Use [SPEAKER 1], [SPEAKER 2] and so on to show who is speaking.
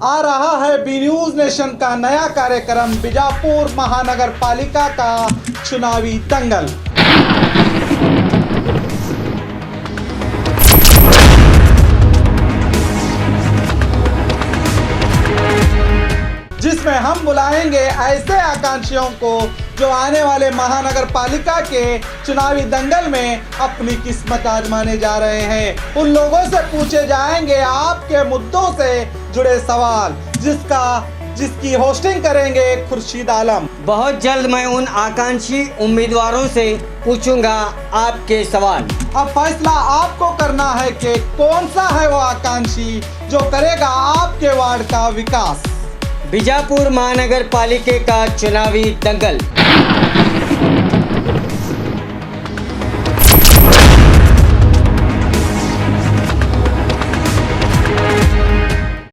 [SPEAKER 1] आ रहा है B news nation का नया कार्यक्रम बीजापुर महानगर पालिका का चुनावी दंगल। जिसमें हम बुलाएंगे ऐसे आकांक्षियों को जो आने वाले महानगर पालिका के चुनावी दंगल में अपनी किस्मत आजमाने जा रहे हैं। उन लोगों से पूछे जाएंगे आपके मुद्दों से जुड़े सवाल, जिसकी होस्टिंग करेंगे खुर्शीद आलम।
[SPEAKER 2] बहुत जल्द मैं उन आकांक्षी उम्मीदवारों से पूछूंगा आपके सवाल।
[SPEAKER 1] अब फैसला आपको करना है कि कौन सा है वो आकांक्षी जो करेगा आपके वार्ड का विकास।
[SPEAKER 2] बीजापुर महानगर पालिका का चुनावी दंगल।